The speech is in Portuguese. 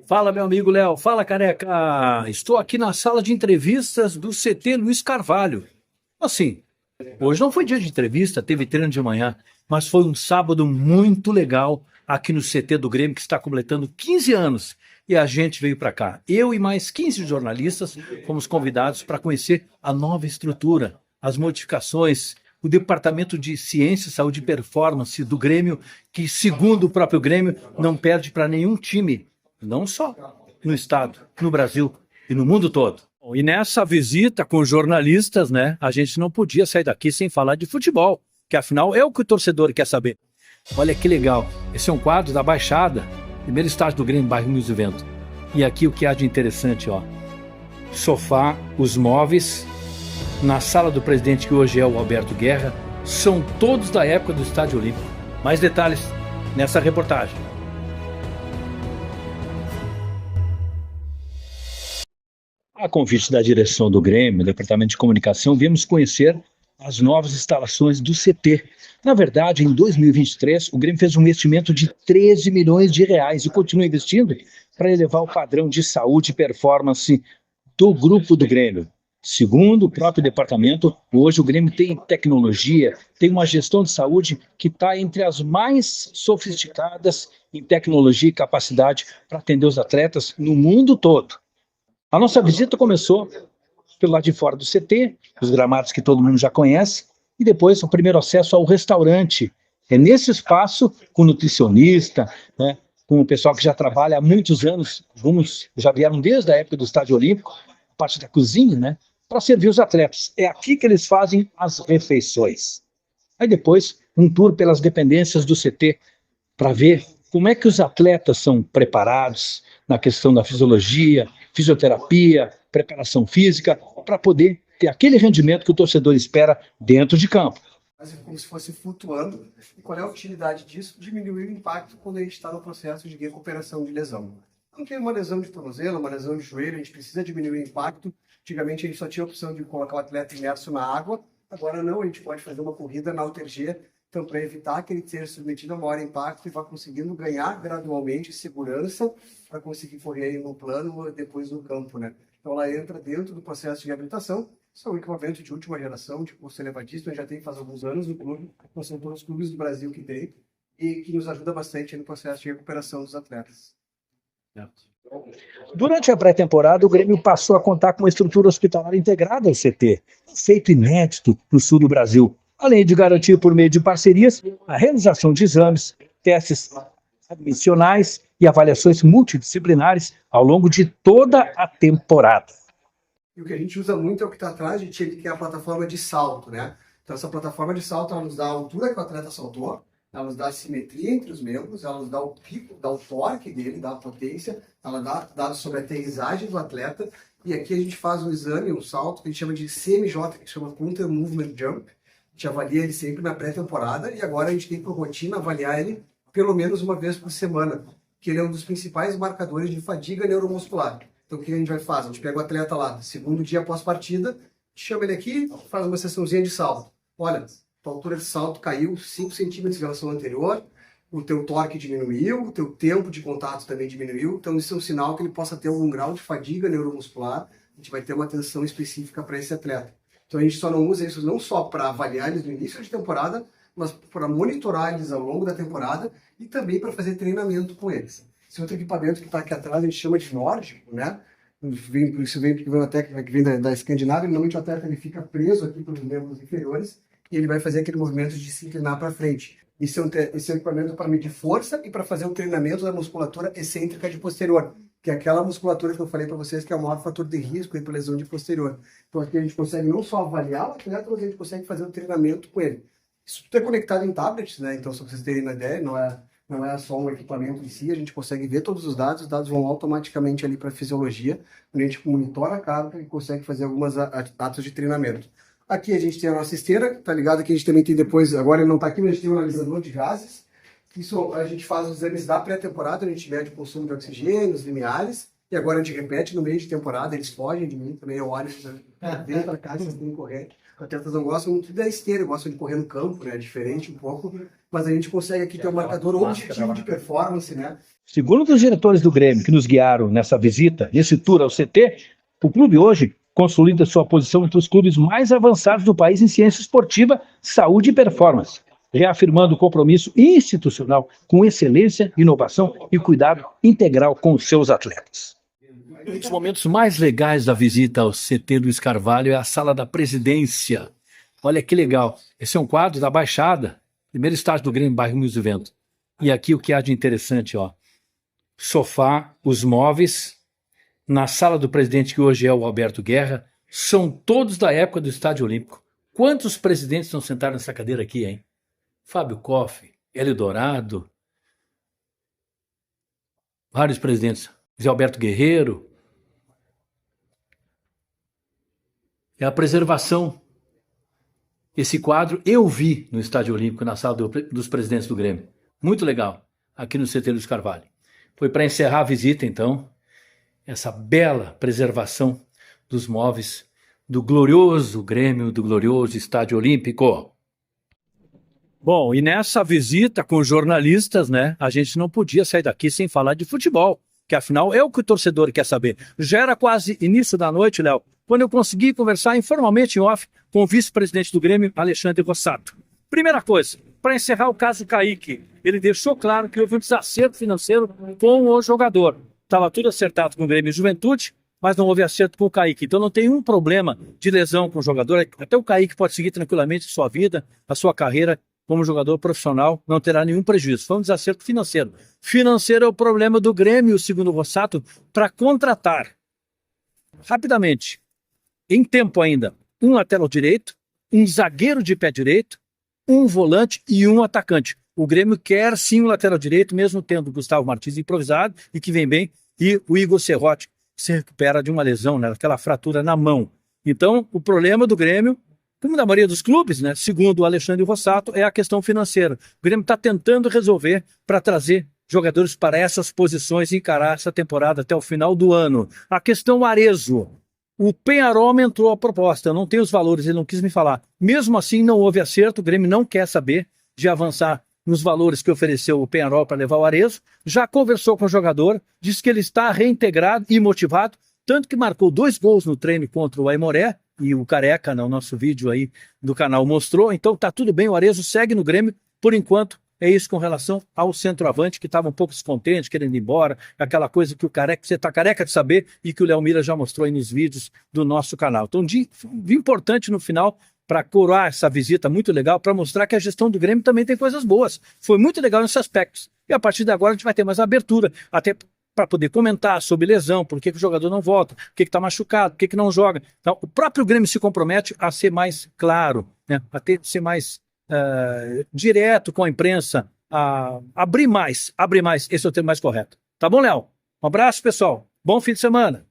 Fala, meu amigo Léo. Fala, careca. Estou aqui na sala de entrevistas do CT Luiz Carvalho. Assim, hoje não foi dia de entrevista, teve treino de manhã, mas foi um sábado muito legal aqui no CT do Grêmio, que está completando 15 anos. E a gente veio para cá. Eu e mais 15 jornalistas fomos convidados para conhecer a nova estrutura, as modificações, o Departamento de Ciência, Saúde e Performance do Grêmio, que, segundo o próprio Grêmio, não perde para nenhum time, não só no estado, no Brasil e no mundo todo. Bom, e nessa visita com jornalistas, né, a gente não podia sair daqui sem falar de futebol, que afinal é o que o torcedor quer saber. Olha que legal, esse é um quadro da Baixada, primeiro estágio do Grêmio, bairro Luiz Vento. E aqui o que há de interessante, ó, sofá, os móveis, na sala do presidente, que hoje é o Alberto Guerra, são todos da época do Estádio Olímpico. Mais detalhes nessa reportagem. A convite da direção do Grêmio, Departamento de Comunicação, viemos conhecer as novas instalações do CT. Na verdade, em 2023, o Grêmio fez um investimento de 13 milhões de reais e continua investindo para elevar o padrão de saúde e performance do grupo do Grêmio. Segundo o próprio departamento, hoje o Grêmio tem tecnologia, tem uma gestão de saúde que está entre as mais sofisticadas em tecnologia e capacidade para atender os atletas no mundo todo. A nossa visita começou pelo lado de fora do CT, os gramados que todo mundo já conhece, e depois o primeiro acesso ao restaurante. É nesse espaço, com nutricionista, né, com o pessoal que já trabalha há muitos anos, alguns já vieram desde a época do Estádio Olímpico, a parte da cozinha, né, para servir os atletas. É aqui que eles fazem as refeições. Aí depois, um tour pelas dependências do CT, para ver como é que os atletas são preparados na questão da fisiologia, fisioterapia, preparação física, para poder ter aquele rendimento que o torcedor espera dentro de campo. Quase como se fosse flutuando. E qual é a utilidade disso? Diminuir o impacto quando a gente está no processo de recuperação de lesão. Não tem uma lesão de tornozelo, uma lesão de joelho, a gente precisa diminuir o impacto. Antigamente a gente só tinha a opção de colocar o atleta imerso na água, agora não, a gente pode fazer uma corrida na UTG, então para evitar que ele seja submetido a maior impacto e vá conseguindo ganhar gradualmente segurança para conseguir correr aí no plano depois no campo, né? Então ela entra dentro do processo de reabilitação, são equipamentos de última geração, de curso elevadíssimo, já tem faz alguns anos no clube, nós somos todos os clubes do Brasil que tem, e que nos ajuda bastante no processo de recuperação dos atletas. Durante a pré-temporada, o Grêmio passou a contar com uma estrutura hospitalar integrada ao CT, feito inédito no sul do Brasil, além de garantir, por meio de parcerias, a realização de exames, testes admissionais e avaliações multidisciplinares ao longo de toda a temporada. E o que a gente usa muito é o que está atrás, a gente que é a plataforma de salto, né? Então essa plataforma de salto, ela nos dá a altura que o atleta saltou, ela nos dá a simetria entre os membros, ela nos dá o pico, dá o torque dele, dá a potência, ela dá dados sobre a aterrissagem do atleta, e aqui a gente faz um exame, um salto, que a gente chama de CMJ, que chama Counter Movement Jump. A gente avalia ele sempre na pré-temporada, e agora a gente tem por rotina avaliar ele pelo menos uma vez por semana, que ele é um dos principais marcadores de fadiga neuromuscular. Então o que a gente vai fazer? A gente pega o atleta lá, segundo dia após partida, chama ele aqui, faz uma sessãozinha de salto. Olha, tua altura de salto caiu 5 centímetros em relação ao anterior, o teu torque diminuiu, o teu tempo de contato também diminuiu, então isso é um sinal que ele possa ter algum grau de fadiga neuromuscular, a gente vai ter uma atenção específica para esse atleta. Então a gente só não usa isso não só para avaliar eles no início de temporada, mas para monitorar eles ao longo da temporada e também para fazer treinamento com eles. Esse outro equipamento que está aqui atrás a gente chama de nórdico, né? Isso vem porque uma técnica que vem da Escandinávia, normalmente o atleta ele fica preso aqui pelos membros inferiores e ele vai fazer aquele movimento de se inclinar para frente. Esse é um equipamento para medir força e para fazer um treinamento da musculatura excêntrica de posterior, que é aquela musculatura que eu falei para vocês que é o maior fator de risco para lesão de posterior. Então aqui a gente consegue não só avaliar o atleta, mas a gente consegue fazer um treinamento com ele. Isso tudo é conectado em tablets, né? Então, se vocês terem uma ideia, não é só um equipamento em si, a gente consegue ver todos os dados vão automaticamente ali para a fisiologia, a gente monitora a carga e consegue fazer alguns atos de treinamento. Aqui a gente tem a nossa esteira, tá ligado? Aqui a gente também tem depois, agora ele não está aqui, mas a gente tem um analisador de gases. Isso a gente faz os exames da pré-temporada, a gente mede o consumo de oxigênio, os limiares, e agora a gente repete no meio de temporada, eles fogem de mim também, eu olho, vem para cá, vocês têm que correr. Os atletas não gostam muito da esteira, gostam de correr no campo, né? É diferente um pouco. mas a gente consegue aqui ter um marcador objetivo de performance, né? Segundo os diretores do Grêmio que nos guiaram nessa visita, nesse tour ao CT, o clube hoje consolida sua posição entre os clubes mais avançados do país em ciência esportiva, saúde e performance, reafirmando o compromisso institucional com excelência, inovação e cuidado integral com os seus atletas. Um dos momentos mais legais da visita ao CT Luiz Carvalho é a sala da presidência. Olha que legal. Esse é um quadro da Baixada, primeiro estágio do Grêmio, bairro Mills do Vento. E aqui o que há de interessante, ó. Sofá, os móveis, na sala do presidente, que hoje é o Alberto Guerra, são todos da época do Estádio Olímpico. Quantos presidentes estão sentados nessa cadeira aqui, hein? Fábio Koff, Hélio Dourado, vários presidentes. Zé Alberto Guerreiro. É a preservação. Esse quadro eu vi no Estádio Olímpico, na sala dos presidentes do Grêmio. Muito legal, aqui no CT Luiz Carvalho. Foi para encerrar a visita, então, essa bela preservação dos móveis do glorioso Grêmio, do glorioso Estádio Olímpico. Bom, e nessa visita com jornalistas, né, a gente não podia sair daqui sem falar de futebol, que afinal é o que o torcedor quer saber. Já era quase início da noite, Léo, quando eu consegui conversar informalmente em off com o vice-presidente do Grêmio, Alexandre Rossato. Primeira coisa, para encerrar o caso Kaique, ele deixou claro que houve um desacerto financeiro com o jogador. Estava tudo acertado com o Grêmio e Juventude, mas não houve acerto com o Kaique. Então não tem um problema de lesão com o jogador. Até o Kaique pode seguir tranquilamente sua vida, a sua carreira como jogador profissional, não terá nenhum prejuízo. Foi um desacerto financeiro. Financeiro é o problema do Grêmio, segundo o Rossato, para contratar rapidamente, em tempo ainda, um lateral direito, um zagueiro de pé direito, um volante e um atacante. O Grêmio quer sim um lateral direito, mesmo tendo o Gustavo Martins improvisado e que vem bem, e o Igor Serrote, que se recupera de uma lesão, né, aquela fratura na mão. Então, o problema do Grêmio, como da maioria dos clubes, né, segundo o Alexandre Rossato, é a questão financeira. O Grêmio está tentando resolver para trazer jogadores para essas posições e encarar essa temporada até o final do ano. A questão Arezzo. O Penharol aumentou a proposta, eu não tenho os valores, ele não quis me falar. Mesmo assim, não houve acerto, o Grêmio não quer saber de avançar nos valores que ofereceu o Penharol para levar o Arezzo. Já conversou com o jogador, disse que ele está reintegrado e motivado, tanto que marcou 2 gols no treino contra o Aimoré, e o Careca, no nosso vídeo aí do canal, mostrou. Então tá tudo bem, o Arezzo segue no Grêmio, por enquanto. É isso com relação ao centroavante, que estava um pouco descontente, querendo ir embora, aquela coisa que o Careca, você está careca de saber, e que o Léo Mira já mostrou aí nos vídeos do nosso canal. Então, de importante no final, para coroar essa visita muito legal, para mostrar que a gestão do Grêmio também tem coisas boas. Foi muito legal nesses aspectos. E a partir de agora a gente vai ter mais abertura, até para poder comentar sobre lesão, por que o jogador não volta, por que está machucado, por que não joga. Então, o próprio Grêmio se compromete a ser mais claro, né? Ser mais direto com a imprensa, a abrir mais, esse é o termo mais correto. Tá bom, Léo? Um abraço, pessoal. Bom fim de semana.